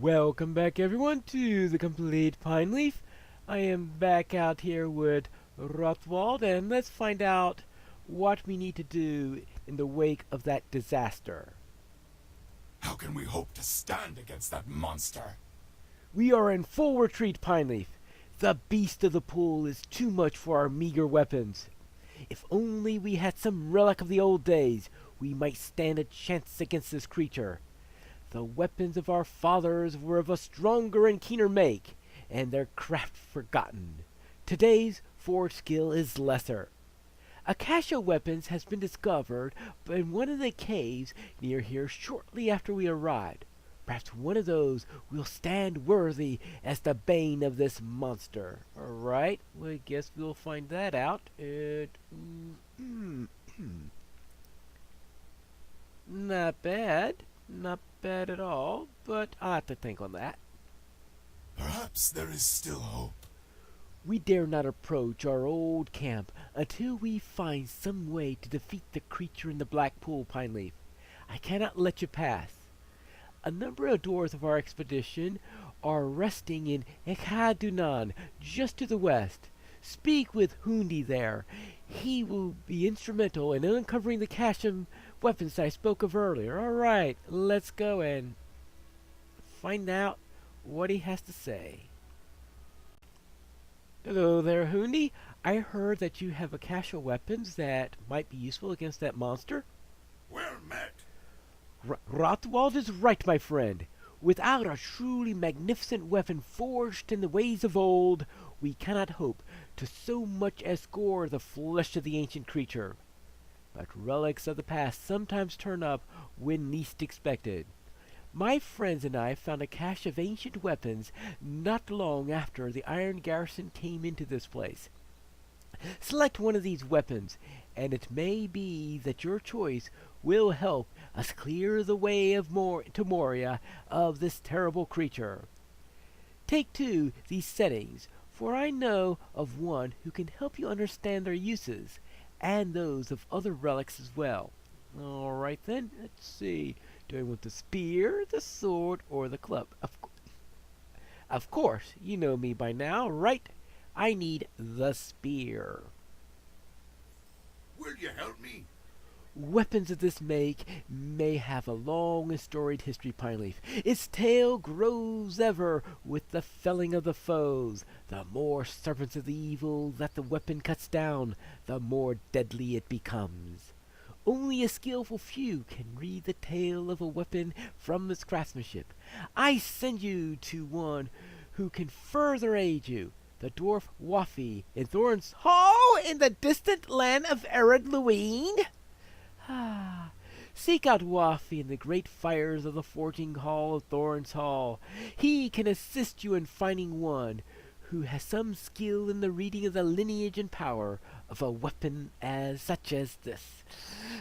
Welcome back everyone to the Complete Pineleaf. I am back out here with Rothwald and let's find out what we need to do in the wake of that disaster. How can we hope to stand against that monster? We are in full retreat, Pineleaf. The beast of the pool is too much for our meager weapons. If only we had some relic of the old days, we might stand a chance against this creature. The weapons of our fathers were of a stronger and keener make, and their craft forgotten. Today's forge skill is lesser. A cache of weapons has been discovered in one of the caves near here shortly after we arrived. Perhaps one of those will stand worthy as the bane of this monster. Alright, well, I guess we'll find that out. Not bad. Not bad at all, but I'll have to think on that. Perhaps there is still hope. We dare not approach our old camp until we find some way to defeat the creature in the black pool, Pineleaf. I cannot let you pass. A number of doors of our expedition are resting in Ekadunan, just to the west. Speak with Hundi there. He will be instrumental in uncovering the cache of weapons I spoke of earlier. Alright, let's go and find out what he has to say. Hello there, Hundi. I heard that you have a cache of weapons that might be useful against that monster. Well met. Rothwald is right, my friend. Without a truly magnificent weapon forged in the ways of old, we cannot hope to so much as score the flesh of the ancient creature. But relics of the past sometimes turn up when least expected. My friends and I found a cache of ancient weapons not long after the Iron Garrison came into this place. Select one of these weapons, and it may be that your choice will help us clear the way to Moria of this terrible creature. Take two these settings, for I know of one who can help you understand their uses, and those of other relics as well. Alright then, let's see. Do I want the spear, the sword, or the club? Of course, you know me by now, right? I need the spear. Will you help me? Weapons of this make may have a long and storied history, Pineleaf. Its tale grows ever with the felling of the foes. The more serpents of the evil that the weapon cuts down, the more deadly it becomes. Only a skillful few can read the tale of a weapon from its craftsmanship. I send you to one who can further aid you, the dwarf Wafi in Thorn's Hall in the distant land of Ered Luin. Seek out Wafi in the great fires of the forging hall of Thorn's Hall. He can assist you in finding one who has some skill in the reading of the lineage and power of a weapon such as this.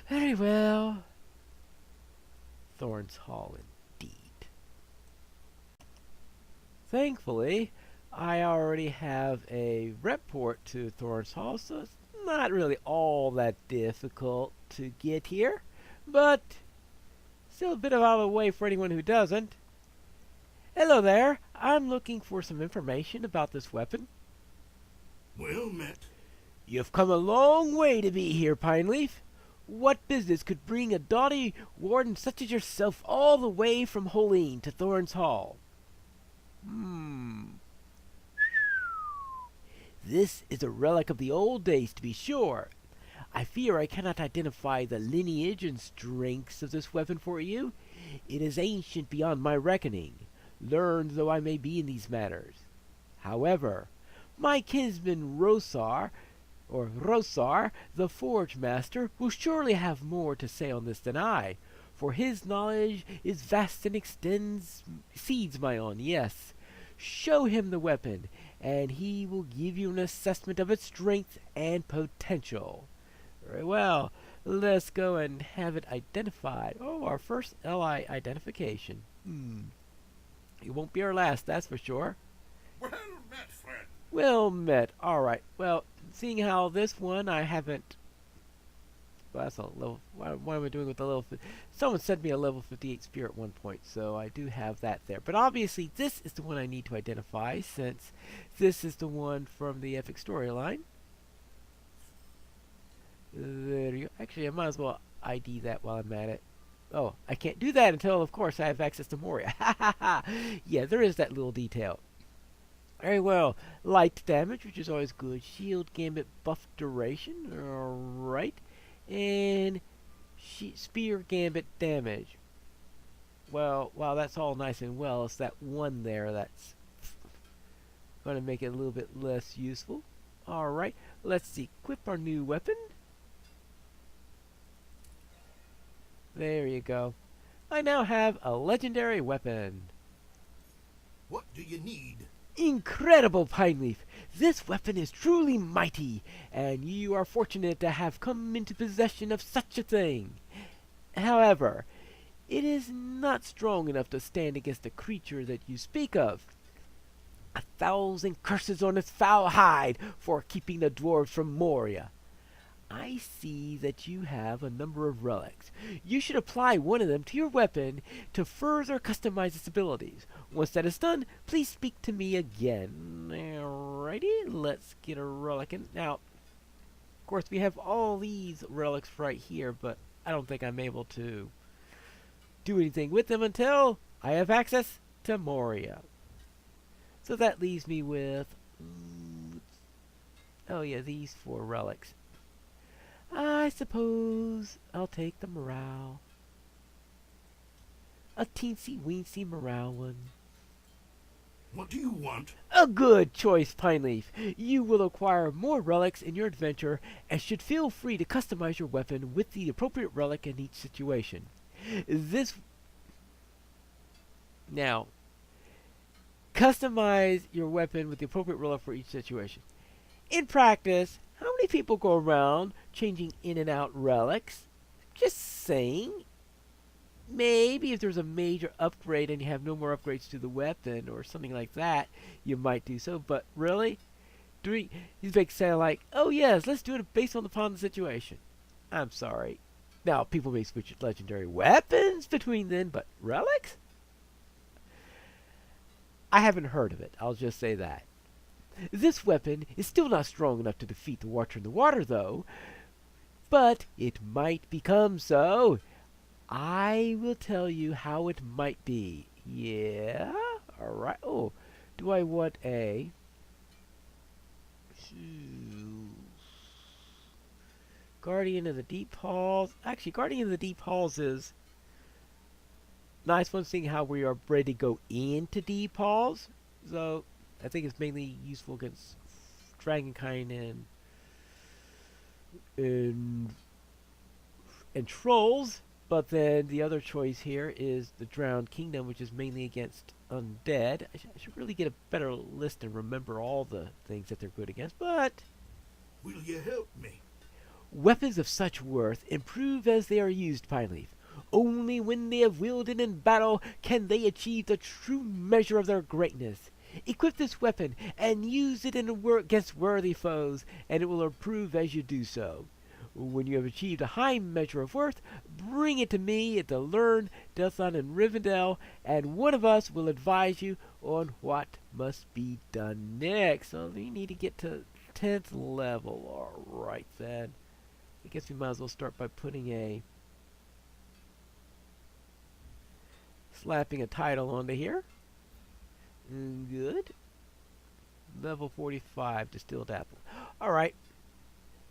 Very well. Thorn's Hall indeed. Thankfully, I already have a report to Thorn's Hall, so it's not really all that difficult to get here, but still a bit out of the way for anyone who doesn't. Hello there. I'm looking for some information about this weapon. Well met. You've come a long way to be here, Pineleaf. What business could bring a doughty warden such as yourself all the way from Holeen to Thorn's Hall? This is a relic of the old days, to be sure. I fear I cannot identify the lineage and strengths of this weapon for you. It is ancient beyond my reckoning, learned though I may be in these matters. However, my kinsman Rosar, the Forge Master, will surely have more to say on this than I, for his knowledge is vast and exceeds my own, yes. Show him the weapon, and he will give you an assessment of its strength and potential. Very well, let's go and have it identified. Oh, our first LI identification. It won't be our last, that's for sure. Well met, friend. Well met. Alright, well, seeing how this one I haven't Well, that's a level. What am I doing with the level? Someone sent me a level 58 spear at one point, so I do have that there. But obviously, this is the one I need to identify, since this is the one from the epic storyline. There you go. Actually, I might as well ID that while I'm at it. Oh, I can't do that until, of course, I have access to Moria. Ha ha ha! Yeah, there is that little detail. Very well. Light damage, which is always good. Shield gambit buff duration. Alright. And spear gambit damage. Well, while that's all nice and well, it's that one there that's going to make it a little bit less useful. Alright. Let's equip our new weapon. There you go. I now have a legendary weapon. What do you need? Incredible, Pineleaf! This weapon is truly mighty, and you are fortunate to have come into possession of such a thing. However, it is not strong enough to stand against the creature that you speak of. 1,000 curses on its foul hide for keeping the dwarves from Moria. I see that you have a number of relics. You should apply one of them to your weapon to further customize its abilities. Once that is done, please speak to me again. Alrighty, let's get a relic in. Now, of course, we have all these relics right here, but I don't think I'm able to do anything with them until I have access to Moria. So that leaves me with... oh yeah, these 4 relics. I suppose I'll take the morale. A teensy-weensy morale one. What do you want? A good choice, Pineleaf. You will acquire more relics in your adventure and should feel free to customize your weapon with the appropriate relic in each situation. Now, customize your weapon with the appropriate relic for each situation. In practice, how many people go around changing in and out relics? Just saying. Maybe if there's a major upgrade and you have no more upgrades to the weapon or something like that, you might do so. But really? These big say like, oh yes, let's do it based upon the situation. I'm sorry. Now, people may switch legendary weapons between then, but relics? I haven't heard of it. I'll just say that. This weapon is still not strong enough to defeat the Watcher in the Water, though. But it might become so. I will tell you how it might be. Yeah? Alright. Oh, do I want a... Guardian of the Deep Halls? Actually, Guardian of the Deep Halls is... nice one, seeing how we are ready to go into Deep Halls. So... I think it's mainly useful against Dragonkind and trolls. But then the other choice here is the Drowned Kingdom, which is mainly against undead. I should really get a better list and remember all the things that they're good against. But will you help me? Weapons of such worth improve as they are used, Pineleaf. Only when they have wielded in battle can they achieve the true measure of their greatness. Equip this weapon and use it against worthy foes, and it will improve as you do so. When you have achieved a high measure of worth, bring it to me at the Learn Deathlon in Rivendell, and one of us will advise you on what must be done next. So we need to get to 10th level. Alright then. I guess we might as well start by putting slapping a title onto here. Good. Level 45, Distilled Apple. Alright.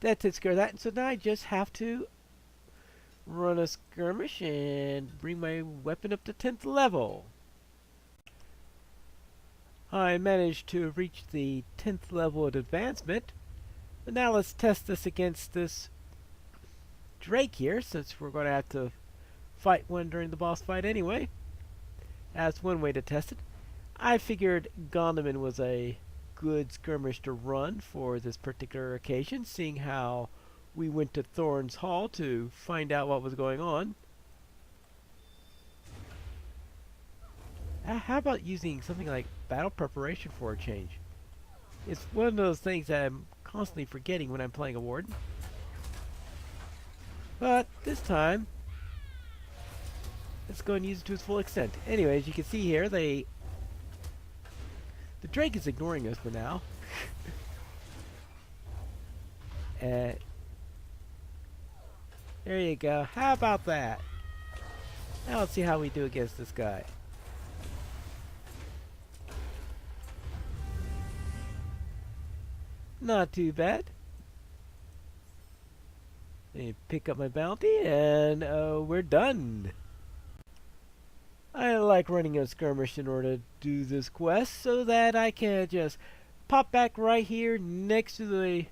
That takes care of that. And so now I just have to run a skirmish and bring my weapon up to 10th level. I managed to reach the 10th level of advancement. But now let's test this against this Drake here, since we're going to have to fight one during the boss fight anyway. That's one way to test it. I figured Gondaman was a good skirmish to run for this particular occasion, seeing how we went to Thorn's Hall to find out what was going on. How about using something like battle preparation for a change? It's one of those things that I'm constantly forgetting when I'm playing a warden. But this time, let's go and use it to its full extent. Anyway, as you can see here, the Drake is ignoring us for now. There you go. How about that? Now let's see how we do against this guy. Not too bad. Let me pick up my bounty and we're done. I like running a skirmish in order to do this quest so that I can just pop back right here next to the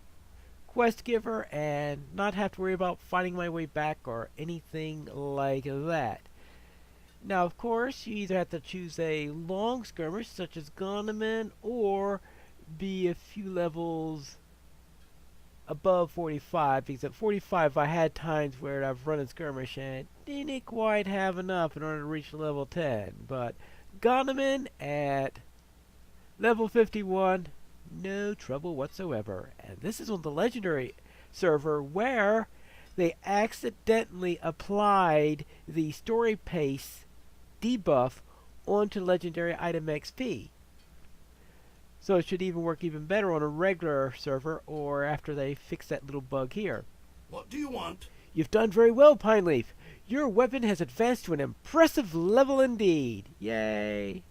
quest giver and not have to worry about fighting my way back or anything like that. Now, of course, you either have to choose a long skirmish, such as Gunman, or be a few levels above 45, because at 45 I had times where I've run a skirmish and didn't quite have enough in order to reach level 10. But Gunman at level 51, no trouble whatsoever. And this is on the legendary server where they accidentally applied the story pace debuff onto legendary item XP. So it should even work even better on a regular server or after they fix that little bug here. What do you want? You've done very well, Pineleaf. Your weapon has advanced to an impressive level indeed. Yay!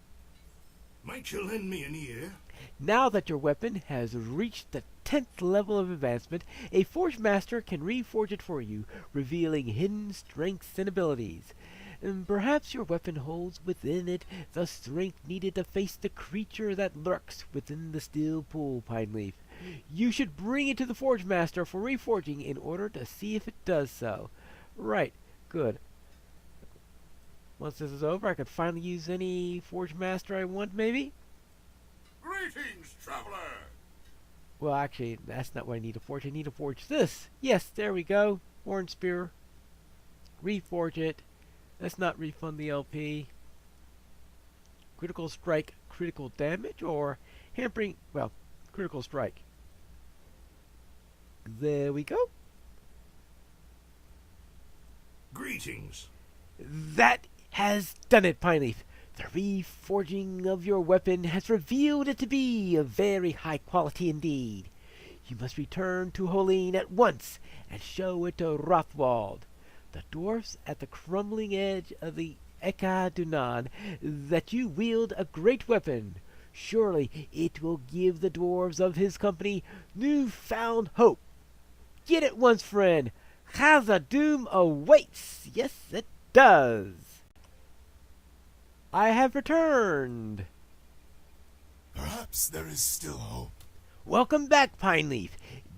Might you lend me an ear? Now that your weapon has reached the 10th level of advancement, a Forge Master can reforge it for you, revealing hidden strengths and abilities. And perhaps your weapon holds within it the strength needed to face the creature that lurks within the steel pool, Pineleaf. You should bring it to the Forge Master for reforging in order to see if it does so. Right, good. Once this is over, I can finally use any Forge Master I want, maybe? Greetings, traveler! Well, actually, that's not what I need to forge. I need to forge this. Yes, there we go. Horn Spear. Reforge it. Let's not refund the LP. Critical strike, critical damage, or hampering, well, critical strike. There we go. Greetings. That has done it, Pineleaf. The reforging of your weapon has revealed it to be of very high quality indeed. You must return to Helene at once and show it to Rothwald. The dwarfs at the crumbling edge of the Eka Dunan, that you wield a great weapon. Surely it will give the dwarves of his company new-found hope. Get it once, friend. Khazad-dûm awaits. Yes, it does. I have returned. Perhaps there is still hope. Welcome back, Pineleaf.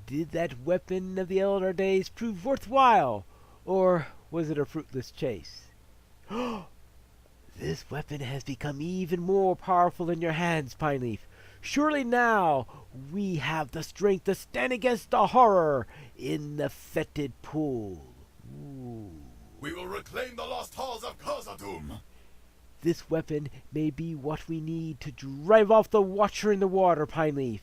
Did that weapon of the elder days prove worthwhile? Or was it a fruitless chase? This weapon has become even more powerful in your hands, Pineleaf. Surely now we have the strength to stand against the horror in the fetid pool. Ooh. We will reclaim the lost halls of Khazad-dûm. This weapon may be what we need to drive off the Watcher in the water, Pineleaf,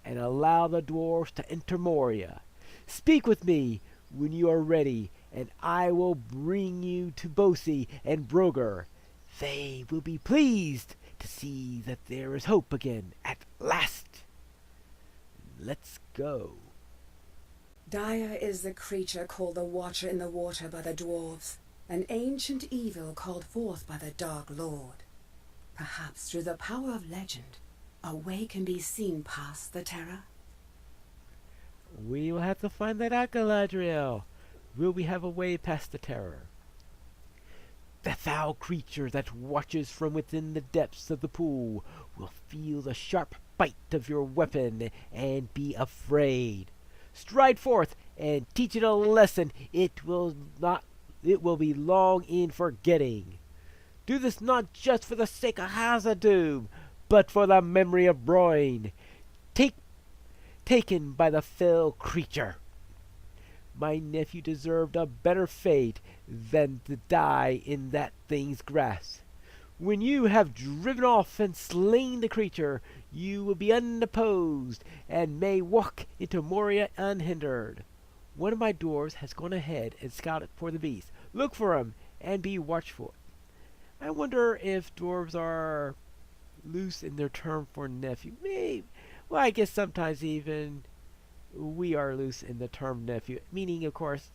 and allow the dwarves to enter Moria. Speak with me when you are ready, and I will bring you to Bosi and Broger. They will be pleased to see that there is hope again at last. Let's go. Dire is the creature called the Watcher in the Water by the dwarves, an ancient evil called forth by the Dark Lord. Perhaps through the power of legend, a way can be seen past the terror. We will have to find that out, Galadriel. Will we have a way past the terror? The foul creature that watches from within the depths of the pool will feel the sharp bite of your weapon and be afraid. Stride forth and teach it a lesson it will be long in forgetting. Do this not just for the sake of Khazad-dûm, but for the memory of Broin, taken by the fell creature. My nephew deserved a better fate than to die in that thing's grasp. When you have driven off and slain the creature, you will be unopposed and may walk into Moria unhindered. One of my dwarves has gone ahead and scouted for the beast. Look for him and be watchful. I wonder if dwarves are loose in their term for nephew. Maybe. Well, I guess sometimes even we are loose in the term nephew. Meaning, of course,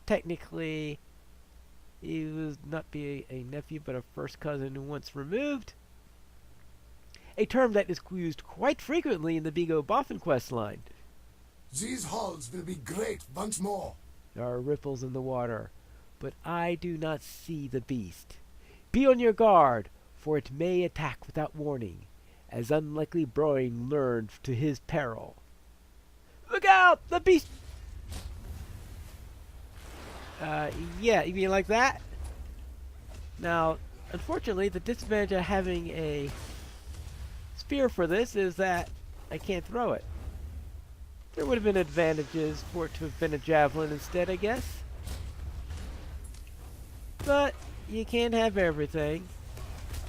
technically, he would not be a nephew, but a first cousin once removed. A term that is used quite frequently in the Bigo Boffin quest line. These halls will be great once more. There are ripples in the water, but I do not see the beast. Be on your guard, for it may attack without warning, as unlikely Broin learned to his peril. Look out! The beast! Yeah, you mean like that? Now, unfortunately, the disadvantage of having a spear for this is that I can't throw it. There would have been advantages for it to have been a javelin instead, I guess. But you can't have everything.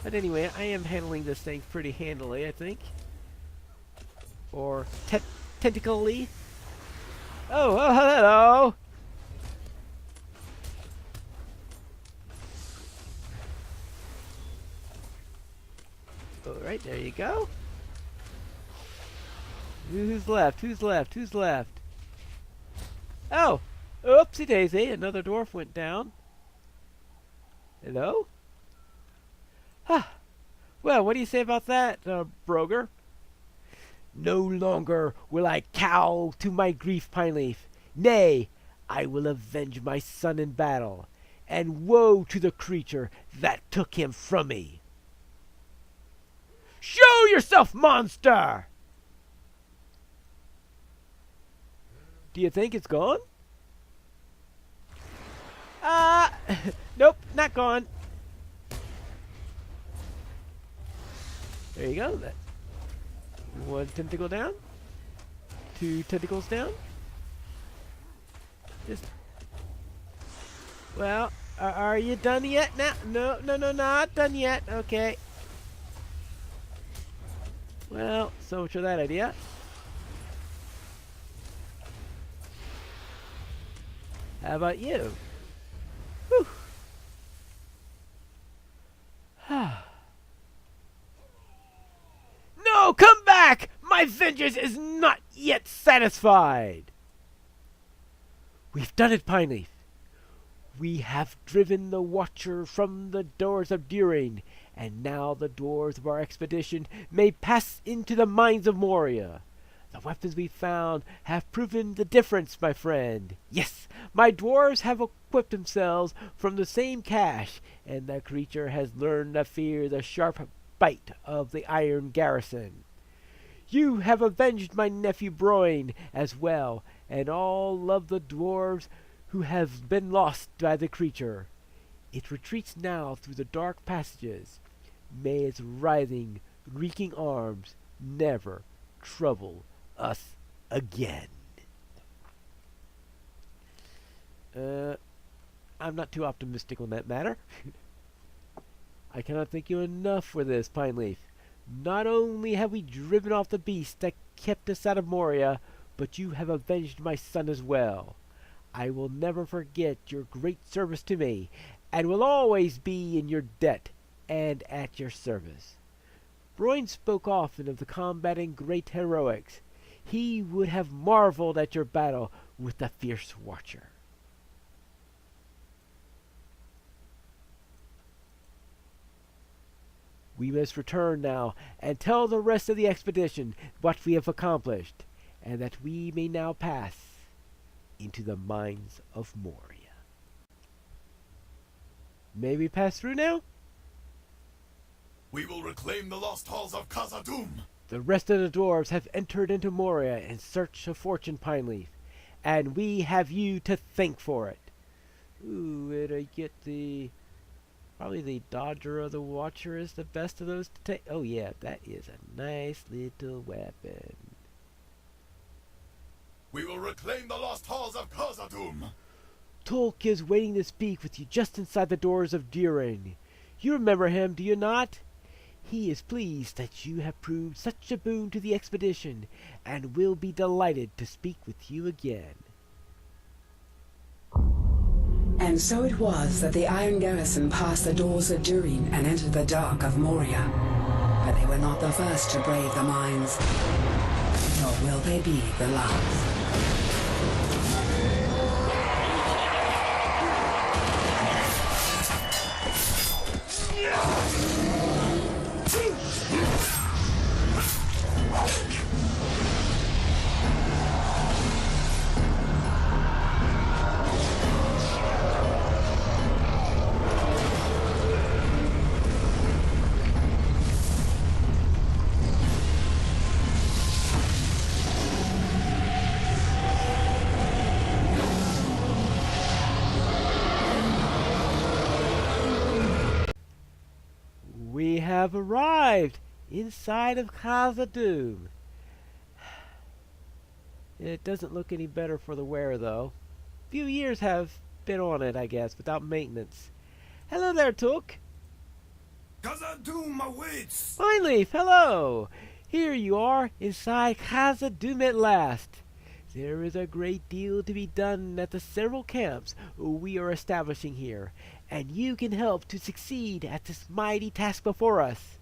But anyway, I am handling this thing pretty handily, I think. Or tentacly. Oh, hello! Alright, there you go. Who's left? Who's left? Who's left? Oh! Oopsie daisy, another dwarf went down. Hello? Ah! Well, what do you say about that, Broger? No longer will I cow to my grief, Pineleaf. Nay, I will avenge my son in battle, and woe to the creature that took him from me. Show yourself, monster! Do you think it's gone? Nope, not gone. There you go. One tentacle down. Two tentacles down. Just. Well, are you done yet? No, not done yet. Okay. Well, so much for that idea. How about you? Whew. No, come back! My vengeance is not yet satisfied! We've done it, Pineleaf. We have driven the Watcher from the doors of Durin, and now the doors of our expedition may pass into the mines of Moria. The weapons we found have proven the difference, my friend. Yes, my dwarves have equipped themselves from the same cache, and the creature has learned to fear the sharp bite of the iron garrison. You have avenged my nephew Broin as well, and all of the dwarves who have been lost by the creature. It retreats now through the dark passages. May its writhing, reeking arms never trouble us again. I'm not too optimistic on that matter. I cannot thank you enough for this, Pineleaf. Not only have we driven off the beast that kept us out of Moria, but you have avenged my son as well. I will never forget your great service to me, and will always be in your debt and at your service. Broin spoke often of the combating great heroics. He would have marveled at your battle with the fierce Watcher. We must return now and tell the rest of the expedition what we have accomplished, and that we may now pass into the mines of Moria. May we pass through now? We will reclaim the lost halls of Khazad-dûm. The rest of the dwarves have entered into Moria in search of fortune, Pineleaf, and we have you to thank for it. Ooh, did I get the... Probably the Dodger of the Watcher is the best of those to take. Oh yeah, that is a nice little weapon. We will reclaim the lost halls of Khazad-dûm. Tolk is waiting to speak with you just inside the doors of Durin. You remember him, do you not? He is pleased that you have proved such a boon to the expedition, and will be delighted to speak with you again. And so it was that the Iron Garrison passed the doors of Durin and entered the dark of Moria. But they were not the first to brave the mines, nor will they be the last. We have arrived inside of Khazad-dûm. It doesn't look any better for the wearer, though. Few years have been on it, I guess, without maintenance. Hello there, Took. Khazad-dûm awaits! Pineleaf, hello! Here you are, inside Khazad-dûm at last. There is a great deal to be done at the several camps we are establishing here, and you can help to succeed at this mighty task before us.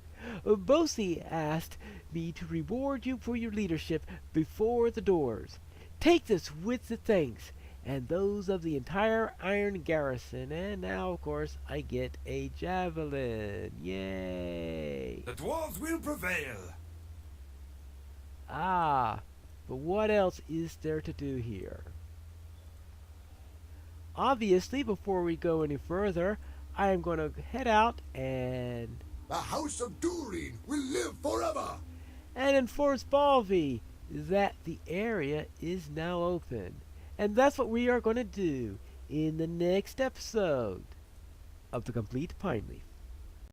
Bosi asked me to reward you for your leadership before the doors. Take this with the thanks, and those of the entire Iron Garrison, and now, of course, I get a javelin. Yay! The dwarves will prevail! Ah, but what else is there to do here? Obviously, before we go any further, I am going to head out and The House of Durin will live forever! inform Spalvi that the area is now open. And that's what we are going to do in the next episode of The Complete Pineleaf.